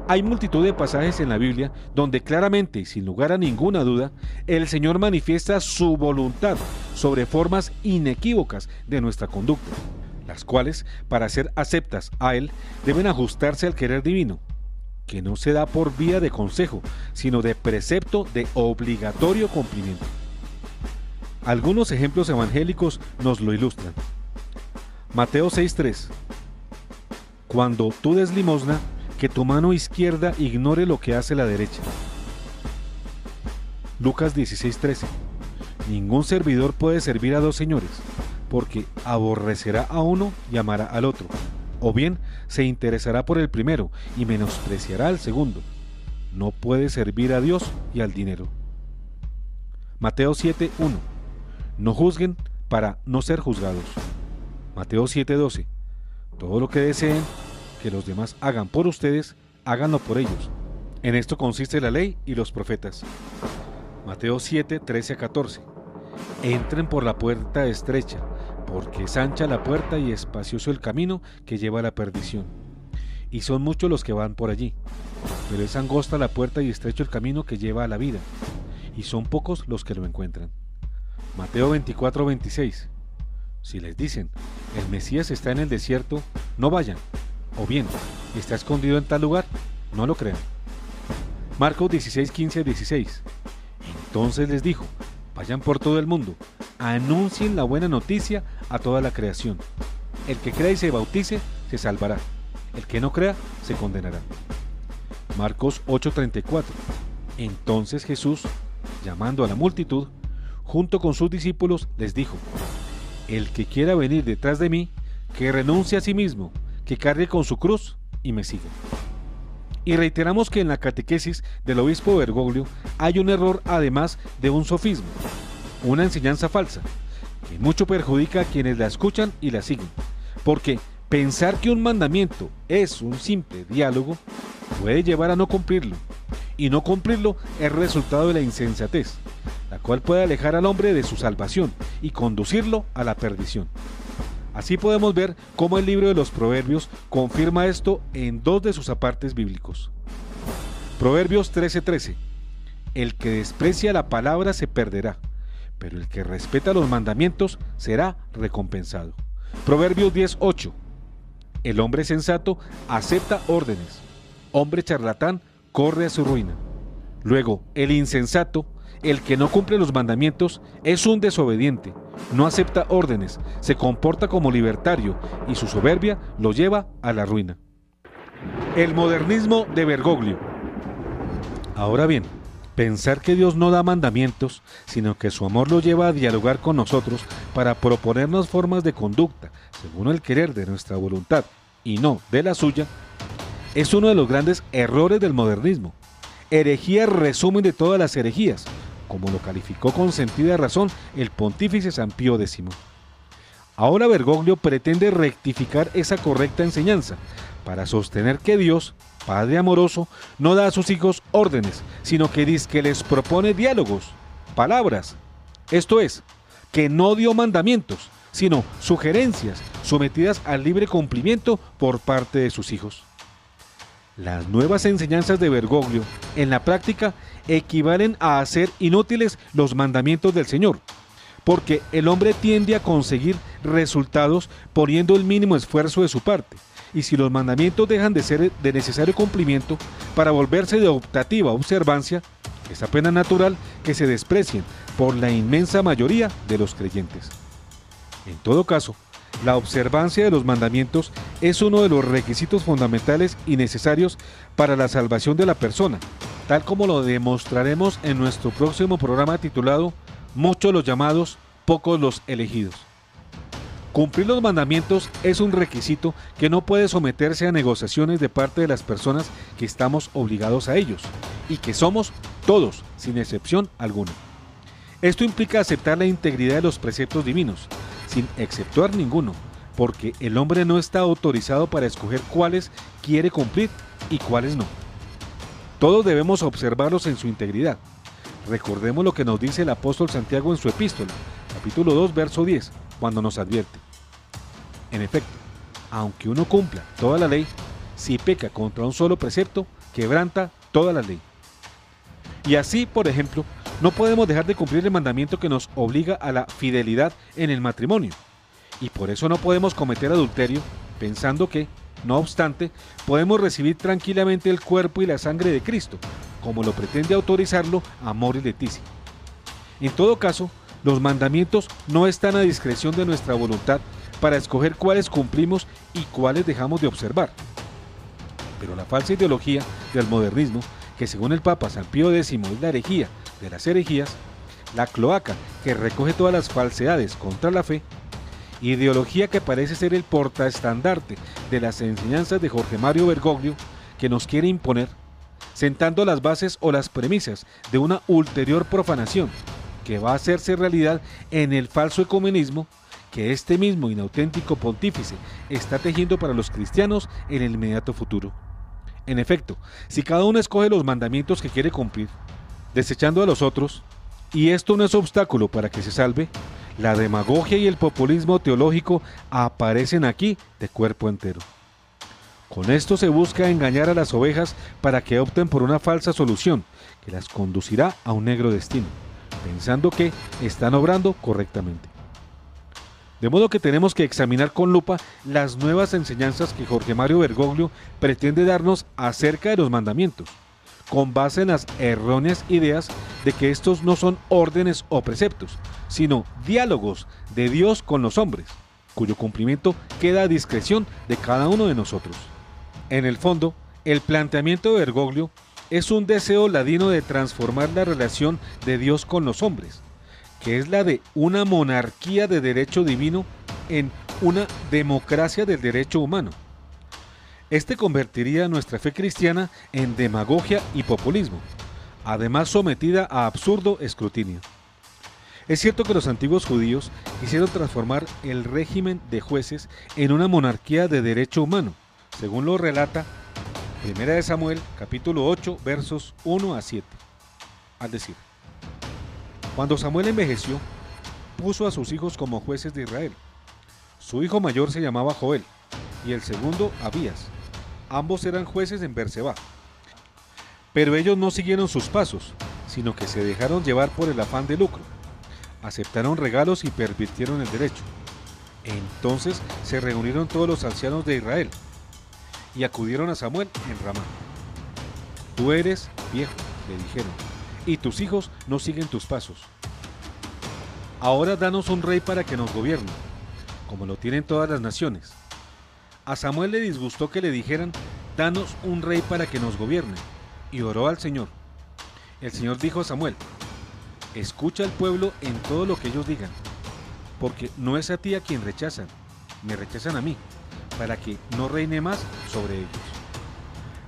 Hay multitud de pasajes en la Biblia donde claramente y sin lugar a ninguna duda, el Señor manifiesta su voluntad sobre formas inequívocas de nuestra conducta, las cuales, para ser aceptas a Él, deben ajustarse al querer divino, que no se da por vía de consejo, sino de precepto de obligatorio cumplimiento. Algunos ejemplos evangélicos nos lo ilustran. Mateo 6:3. Cuando tú des limosna, que tu mano izquierda ignore lo que hace la derecha. Lucas 16:13. Ningún servidor puede servir a dos señores, porque aborrecerá a uno y amará al otro, o bien se interesará por el primero y menospreciará al segundo. No puede servir a Dios y al dinero. Mateo 7:1. No juzguen para no ser juzgados. Mateo 7:12. Todo lo que deseen que los demás hagan por ustedes, háganlo por ellos. En esto consiste la ley y los profetas. Mateo 7:13-14. Entren por la puerta estrecha, porque es ancha la puerta y espacioso el camino que lleva a la perdición. Y son muchos los que van por allí. Pero es angosta la puerta y estrecho el camino que lleva a la vida, y son pocos los que lo encuentran. Mateo 24:26. Si les dicen, el Mesías está en el desierto, no vayan. O bien, está escondido en tal lugar, no lo crean. Marcos 16:15-16. Entonces les dijo, vayan por todo el mundo, anuncien la buena noticia a toda la creación. El que crea y se bautice, se salvará. El que no crea, se condenará. Marcos 8:34. Entonces Jesús, llamando a la multitud, junto con sus discípulos, les dijo, el que quiera venir detrás de mí, que renuncie a sí mismo, que cargue con su cruz y me siga. Y reiteramos que en la catequesis del obispo Bergoglio hay un error además de un sofismo, una enseñanza falsa, que mucho perjudica a quienes la escuchan y la siguen, porque pensar que un mandamiento es un simple diálogo puede llevar a no cumplirlo, y no cumplirlo es resultado de la insensatez, la cual puede alejar al hombre de su salvación y conducirlo a la perdición. Así podemos ver cómo el libro de los Proverbios confirma esto en dos de sus apartes bíblicos. Proverbios 13:13. El que desprecia la palabra se perderá, pero el que respeta los mandamientos será recompensado. Proverbios 10:8. El hombre sensato acepta órdenes, hombre charlatán corre a su ruina. Luego, el insensato, el que no cumple los mandamientos, es un desobediente, no acepta órdenes, se comporta como libertario y su soberbia lo lleva a la ruina. El modernismo de Bergoglio. Ahora bien, pensar que Dios no da mandamientos, sino que su amor lo lleva a dialogar con nosotros para proponernos formas de conducta según el querer de nuestra voluntad y no de la suya, es uno de los grandes errores del modernismo. Herejía resumen de todas las herejías, como lo calificó con sentida razón el pontífice San Pío X. Ahora Bergoglio pretende rectificar esa correcta enseñanza para sostener que Dios, Padre amoroso, no da a sus hijos órdenes, sino que dice que les propone diálogos, palabras. Esto es, que no dio mandamientos, sino sugerencias sometidas al libre cumplimiento por parte de sus hijos. Las nuevas enseñanzas de Bergoglio, en la práctica, equivalen a hacer inútiles los mandamientos del Señor, porque el hombre tiende a conseguir resultados poniendo el mínimo esfuerzo de su parte, y si los mandamientos dejan de ser de necesario cumplimiento para volverse de optativa observancia, es apenas natural que se desprecien por la inmensa mayoría de los creyentes. En todo caso, la observancia de los mandamientos es uno de los requisitos fundamentales y necesarios para la salvación de la persona, tal como lo demostraremos en nuestro próximo programa titulado Muchos los llamados, pocos los elegidos. Cumplir los mandamientos es un requisito que no puede someterse a negociaciones de parte de las personas que estamos obligados a ellos, y que somos todos, sin excepción alguna. Esto implica aceptar la integridad de los preceptos divinos, sin exceptuar ninguno, porque el hombre no está autorizado para escoger cuáles quiere cumplir y cuáles no. Todos debemos observarlos en su integridad. Recordemos lo que nos dice el apóstol Santiago en su epístola, capítulo 2, verso 10, cuando nos advierte: en efecto, aunque uno cumpla toda la ley, si peca contra un solo precepto, quebranta toda la ley. Y así, por ejemplo, no podemos dejar de cumplir el mandamiento que nos obliga a la fidelidad en el matrimonio. Y por eso no podemos cometer adulterio, pensando que, no obstante, podemos recibir tranquilamente el cuerpo y la sangre de Cristo, como lo pretende autorizarlo Amoris Laetitia. En todo caso, los mandamientos no están a discreción de nuestra voluntad para escoger cuáles cumplimos y cuáles dejamos de observar. Pero la falsa ideología del modernismo, que según el Papa San Pío X es la herejía de las herejías, la cloaca que recoge todas las falsedades contra la fe, ideología que parece ser el portaestandarte de las enseñanzas de Jorge Mario Bergoglio, que nos quiere imponer, sentando las bases o las premisas de una ulterior profanación que va a hacerse realidad en el falso ecumenismo que este mismo inauténtico pontífice está tejiendo para los cristianos en el inmediato futuro. En efecto, si cada uno escoge los mandamientos que quiere cumplir, desechando a los otros, y esto no es obstáculo para que se salve, la demagogia y el populismo teológico aparecen aquí de cuerpo entero. Con esto se busca engañar a las ovejas para que opten por una falsa solución que las conducirá a un negro destino, pensando que están obrando correctamente. De modo que tenemos que examinar con lupa las nuevas enseñanzas que Jorge Mario Bergoglio pretende darnos acerca de los mandamientos, con base en las erróneas ideas de que estos no son órdenes o preceptos, sino diálogos de Dios con los hombres, cuyo cumplimiento queda a discreción de cada uno de nosotros. En el fondo, el planteamiento de Bergoglio es un deseo ladino de transformar la relación de Dios con los hombres, que es la de una monarquía de derecho divino en una democracia del derecho humano. Este convertiría nuestra fe cristiana en demagogia y populismo, además sometida a absurdo escrutinio. Es cierto que los antiguos judíos quisieron transformar el régimen de jueces en una monarquía de derecho humano, según lo relata 1 Samuel, capítulo 8, versos 1 a 7. Al decir: cuando Samuel envejeció, puso a sus hijos como jueces de Israel. Su hijo mayor se llamaba Joel, y el segundo Abías. Ambos eran jueces en Berseba. Pero ellos no siguieron sus pasos, sino que se dejaron llevar por el afán de lucro. Aceptaron regalos y pervirtieron el derecho. Entonces se reunieron todos los ancianos de Israel, y acudieron a Samuel en Ramá. Tú eres viejo, le dijeron, y tus hijos no siguen tus pasos. Ahora danos un rey para que nos gobierne, como lo tienen todas las naciones. A Samuel le disgustó que le dijeran: danos un rey para que nos gobierne, y oró al Señor. El Señor dijo a Samuel: escucha al pueblo en todo lo que ellos digan, porque no es a ti a quien rechazan, me rechazan a mí, para que no reine más sobre ellos.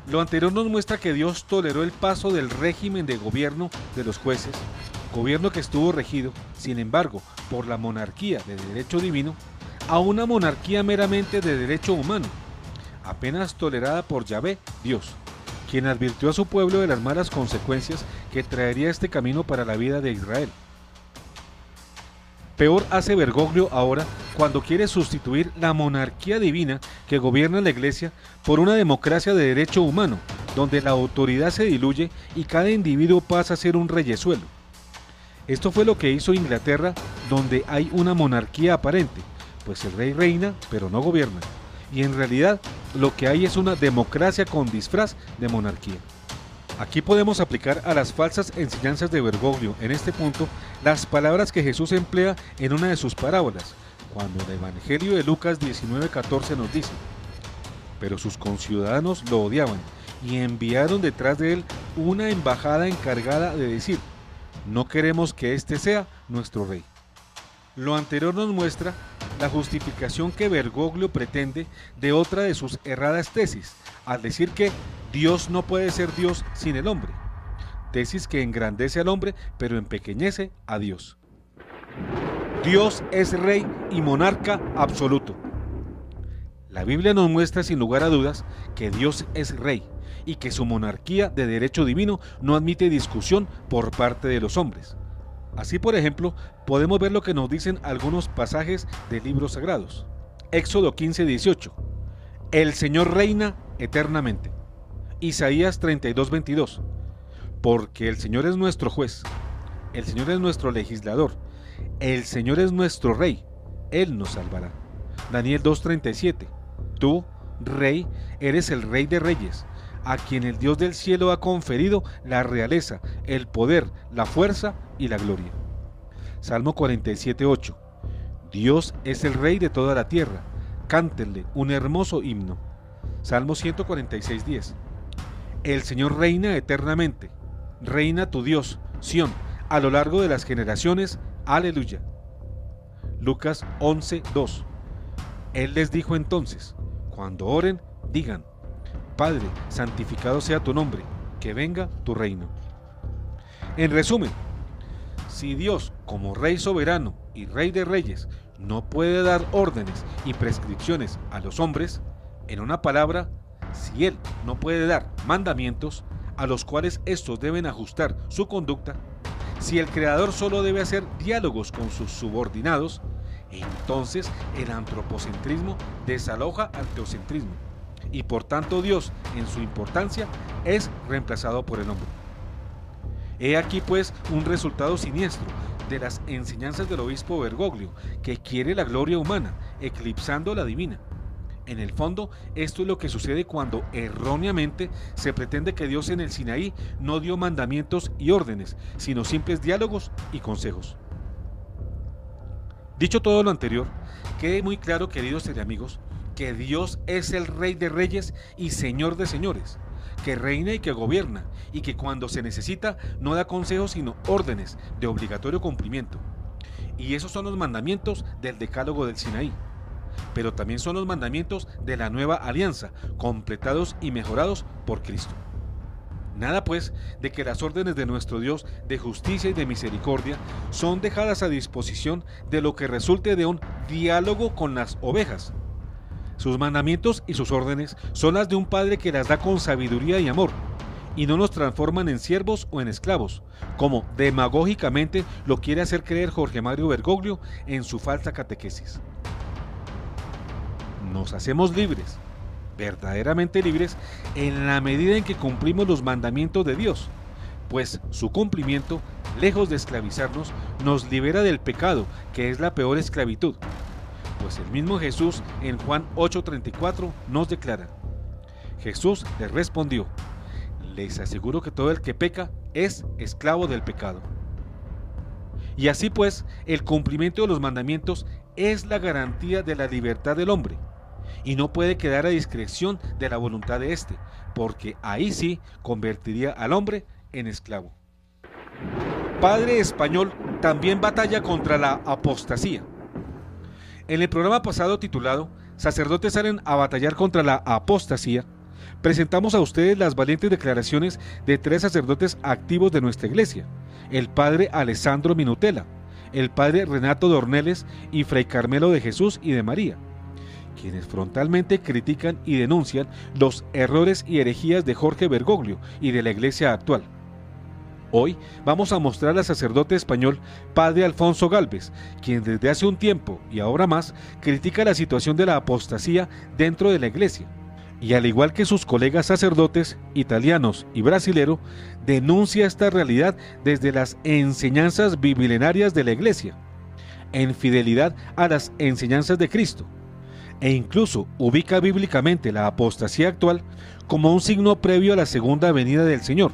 Lo anterior nos muestra que Dios toleró el paso del régimen de gobierno de los jueces, gobierno que estuvo regido, sin embargo, por la monarquía de derecho divino, a una monarquía meramente de derecho humano, apenas tolerada por Yahvé, Dios, quien advirtió a su pueblo de las malas consecuencias que traería este camino para la vida de Israel. Peor hace Bergoglio ahora cuando quiere sustituir la monarquía divina que gobierna la Iglesia por una democracia de derecho humano, donde la autoridad se diluye y cada individuo pasa a ser un reyesuelo. Esto fue lo que hizo Inglaterra, donde hay una monarquía aparente, pues el rey reina pero no gobierna, y en realidad lo que hay es una democracia con disfraz de monarquía. Aquí podemos aplicar a las falsas enseñanzas de Bergoglio en este punto las palabras que Jesús emplea en una de sus parábolas, cuando el Evangelio de Lucas 19:14 nos dice: pero sus conciudadanos lo odiaban y enviaron detrás de él una embajada encargada de decir: no queremos que este sea nuestro rey. Lo anterior nos muestra la justificación que Bergoglio pretende de otra de sus erradas tesis, al decir que Dios no puede ser Dios sin el hombre, tesis que engrandece al hombre pero empequeñece a Dios. Dios es rey y monarca absoluto. La Biblia nos muestra sin lugar a dudas que Dios es rey y que su monarquía de derecho divino no admite discusión por parte de los hombres. Así, por ejemplo, podemos ver lo que nos dicen algunos pasajes de libros sagrados. Éxodo 15:18. El Señor reina eternamente. Isaías 32:22. Porque el Señor es nuestro juez, el Señor es nuestro legislador, el Señor es nuestro rey, Él nos salvará. Daniel 2:37. Tú, rey, eres el rey de reyes, a quien el Dios del cielo ha conferido la realeza, el poder, la fuerza y la gloria. Salmo 47:8. Dios es el rey de toda la tierra, cántenle un hermoso himno. Salmo 146:10. El Señor reina eternamente, reina tu Dios, Sión, a lo largo de las generaciones, aleluya. Lucas 11:2. Él les dijo entonces: cuando oren, digan: Padre, santificado sea tu nombre, que venga tu reino. En resumen, si Dios, como Rey soberano y Rey de reyes, no puede dar órdenes y prescripciones a los hombres, en una palabra, si Él no puede dar mandamientos a los cuales estos deben ajustar su conducta, si el Creador solo debe hacer diálogos con sus subordinados, entonces el antropocentrismo desaloja al teocentrismo, y por tanto Dios, en su importancia, es reemplazado por el hombre. He aquí pues un resultado siniestro de las enseñanzas del obispo Bergoglio, que quiere la gloria humana, eclipsando la divina. En el fondo, esto es lo que sucede cuando erróneamente se pretende que Dios en el Sinaí no dio mandamientos y órdenes, sino simples diálogos y consejos. Dicho todo lo anterior, quede muy claro, queridos teleamigos, que Dios es el Rey de reyes y Señor de señores, que reina y que gobierna, y que cuando se necesita no da consejos sino órdenes de obligatorio cumplimiento. Y esos son los mandamientos del Decálogo del Sinaí, pero también son los mandamientos de la nueva alianza, completados y mejorados por Cristo. Nada pues de que las órdenes de nuestro Dios de justicia y de misericordia son dejadas a disposición de lo que resulte de un diálogo con las ovejas. Sus mandamientos y sus órdenes son las de un Padre que las da con sabiduría y amor, y no nos transforman en siervos o en esclavos, como demagógicamente lo quiere hacer creer Jorge Mario Bergoglio en su falsa catequesis. Nos hacemos libres, verdaderamente libres, en la medida en que cumplimos los mandamientos de Dios, pues su cumplimiento, lejos de esclavizarnos, nos libera del pecado, que es la peor esclavitud. Pues el mismo Jesús en Juan 8:34 nos declara: Jesús les respondió: les aseguro que todo el que peca es esclavo del pecado. Y así pues, el cumplimiento de los mandamientos es la garantía de la libertad del hombre, y no puede quedar a discreción de la voluntad de éste, porque ahí sí convertiría al hombre en esclavo. Padre español también batalla contra la apostasía. En el programa pasado titulado Sacerdotes salen a batallar contra la apostasía, presentamos a ustedes las valientes declaraciones de 3 sacerdotes activos de nuestra iglesia: el padre Alessandro Minutela, el padre Renato Dorneles y Fray Carmelo de Jesús y de María, quienes frontalmente critican y denuncian los errores y herejías de Jorge Bergoglio y de la iglesia actual. Hoy vamos a mostrar al sacerdote español padre Alfonso Gálvez, quien desde hace un tiempo y ahora más critica la situación de la apostasía dentro de la iglesia, y al igual que sus colegas sacerdotes italianos y brasileros, denuncia esta realidad desde las enseñanzas bimilenarias de la iglesia, en fidelidad a las enseñanzas de Cristo, e incluso ubica bíblicamente la apostasía actual como un signo previo a la segunda venida del Señor.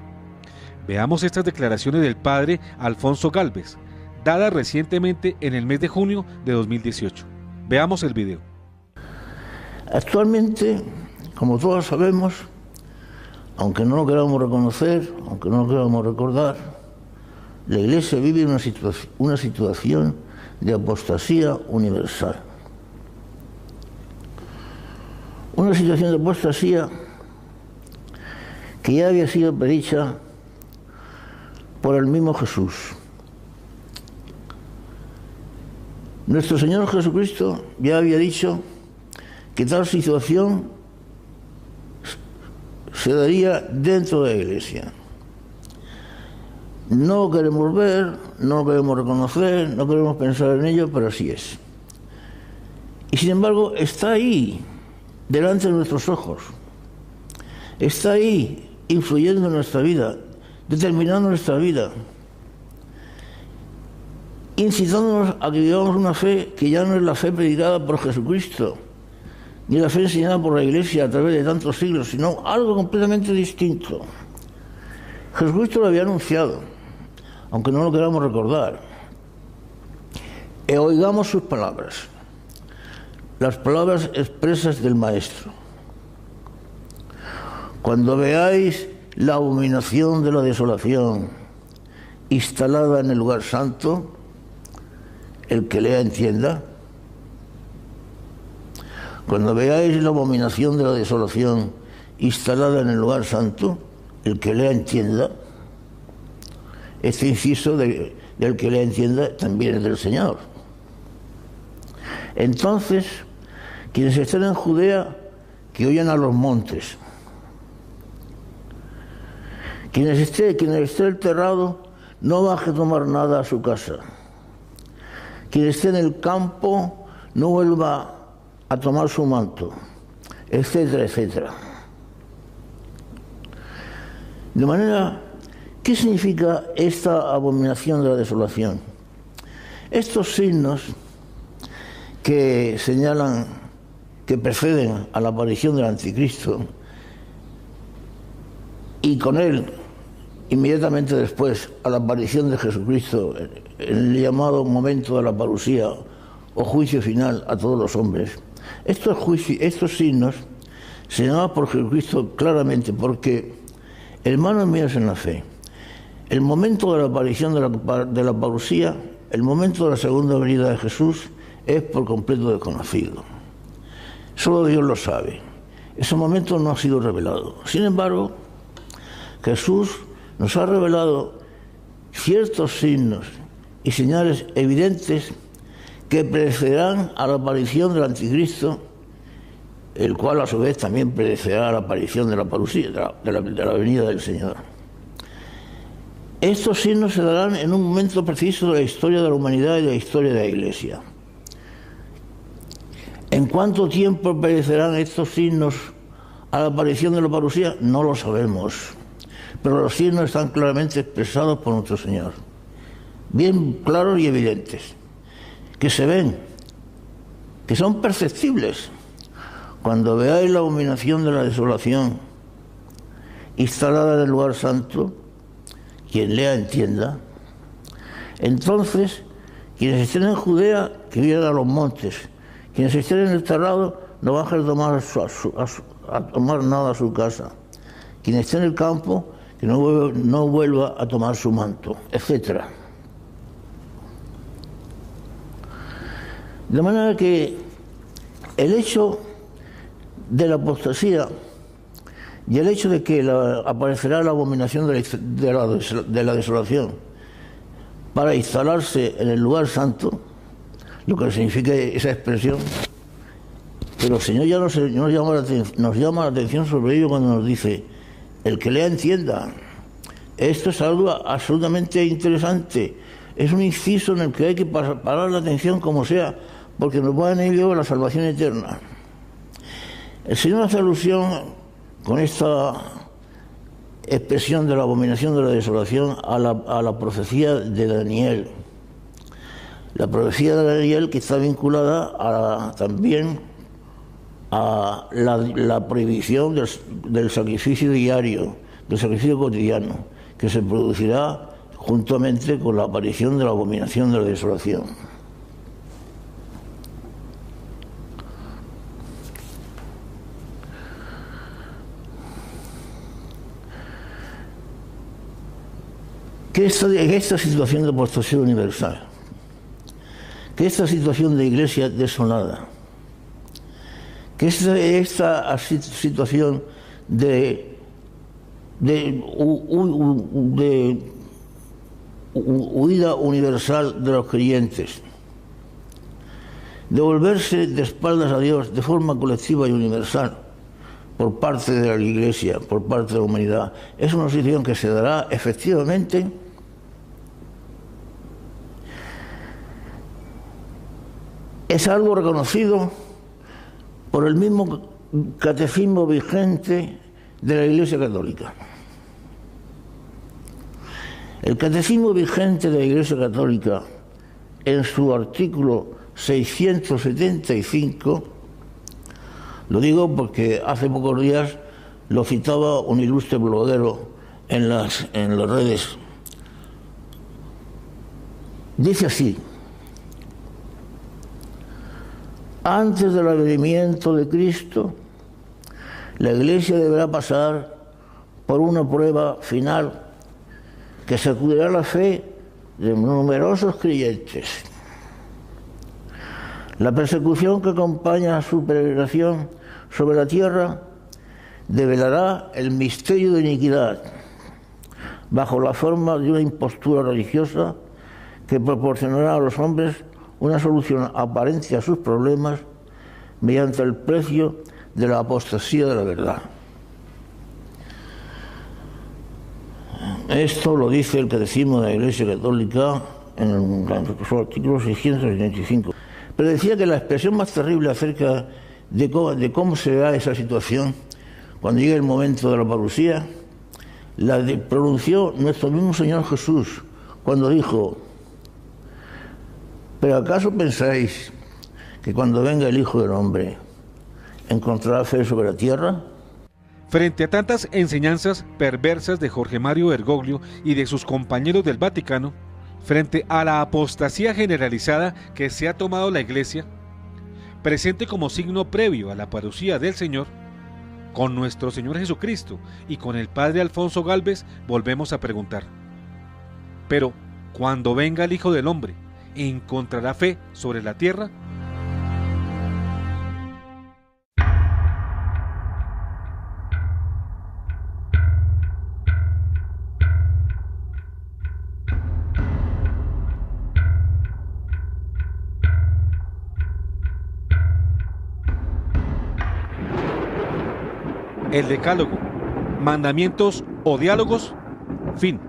Veamos estas declaraciones del padre Alfonso Gálvez, dadas recientemente en el mes de junio de 2018. Veamos el video. Actualmente, como todos sabemos, Aunque no lo queramos reconocer, aunque no lo queramos recordar, la Iglesia vive una situación de apostasía universal. Una situación de apostasía que ya había sido predicha por el mismo Jesús. Nuestro Señor Jesucristo ya había dicho que tal situación se daría dentro de la Iglesia. No lo queremos ver, no lo queremos reconocer, no queremos pensar en ello, pero así es. Y sin embargo, está ahí, delante de nuestros ojos. Está ahí, influyendo en nuestra vida, determinando nuestra vida, incitándonos a que vivamos una fe que ya no es la fe predicada por Jesucristo, ni la fe enseñada por la Iglesia a través de tantos siglos, sino algo completamente distinto. Jesucristo lo había anunciado, aunque no lo queramos recordar. Oigamos sus palabras, las palabras expresas del Maestro. Cuando veáis la abominación de la desolación instalada en el lugar santo, el que lea entienda. Cuando veáis la abominación de la desolación instalada en el lugar santo, el que lea entienda. Este inciso del que lea entienda también es del Señor. Entonces, quienes estén en Judea, que huyan a los montes. Quienes esté enterrado, no baje a tomar nada a su casa. Quien esté en el campo, no vuelva a tomar su manto, etcétera, etcétera. De manera, ¿qué significa esta abominación de la desolación? Estos signos que señalan, que preceden a la aparición del Anticristo, y con él, inmediatamente después, a la aparición de Jesucristo, en el llamado momento de la parusía o juicio final a todos los hombres, estos signos señalados por Jesucristo claramente, porque, hermanos míos en la fe, el momento de la aparición de la parusía, el momento de la segunda venida de Jesús, es por completo desconocido. Solo Dios lo sabe. Ese momento no ha sido revelado. Sin embargo, Jesús nos ha revelado ciertos signos y señales evidentes que precederán a la aparición del Anticristo, el cual a su vez también precederá a la aparición de la parusía, de la venida del Señor. Estos signos se darán en un momento preciso de la historia de la humanidad y de la historia de la Iglesia. ¿En cuánto tiempo perecerán estos signos a la aparición de la parusía? No lo sabemos, pero los signos están claramente expresados por nuestro Señor, bien claros y evidentes, que se ven, que son perceptibles. Cuando veáis la abominación de la desolación instalada en el lugar santo, quien lea entienda. Entonces, quienes estén en Judea, que vayan a los montes. Quienes estén en el terrado, no bajen a tomar nada a su casa. Quien esté en el campo, que no vuelva a tomar su manto, etc. De manera que el hecho de la apostasía y el hecho de que aparecerá la abominación de la desolación para instalarse en el lugar santo, lo que significa esa expresión, pero el Señor ya nos llama la atención sobre ello cuando nos dice: el que lea entienda. Esto es algo absolutamente interesante, es un inciso en el que hay que parar la atención como sea, porque nos va en ello la salvación eterna. El Señor hace alusión con esta expresión de la abominación de la desolación a la profecía de Daniel. La profecía de Daniel, que está vinculada también a la prohibición del sacrificio diario, del sacrificio cotidiano, que se producirá juntamente con la aparición de la abominación de la desolación. que esta situación de apostasía universal, que esta situación de iglesia desolada, que esta situación de huida universal de los creyentes, de volverse de espaldas a Dios de forma colectiva y universal por parte de la Iglesia, por parte de la humanidad, es una situación que se dará efectivamente es algo reconocido por el mismo catecismo vigente de la Iglesia Católica. El catecismo vigente de la Iglesia Católica, en su artículo 675, lo digo porque hace pocos días lo citaba un ilustre bloguero en las redes, dice así: antes del advenimiento de Cristo, la Iglesia deberá pasar por una prueba final que sacudirá la fe de numerosos creyentes. La persecución que acompaña a su peregrinación sobre la tierra develará el misterio de iniquidad bajo la forma de una impostura religiosa que proporcionará a los hombres una solución aparente a sus problemas mediante el precio de la apostasía de la verdad. Esto lo dice el Catecismo de la Iglesia Católica en su artículo 675. Pero decía que la expresión más terrible acerca de cómo se da esa situación cuando llegue el momento de la parusía, la pronunció nuestro mismo Señor Jesús cuando dijo: ¿pero acaso pensáis que cuando venga el Hijo del Hombre encontrará fe sobre la tierra? Frente a tantas enseñanzas perversas de Jorge Mario Bergoglio y de sus compañeros del Vaticano, frente a la apostasía generalizada que se ha tomado la Iglesia, presente como signo previo a la parusía del Señor, con nuestro Señor Jesucristo y con el Padre Alfonso Gálvez volvemos a preguntar: pero cuando venga el Hijo del Hombre, ¿encontrará fe sobre la tierra? El Decálogo, mandamientos o diálogos, fin.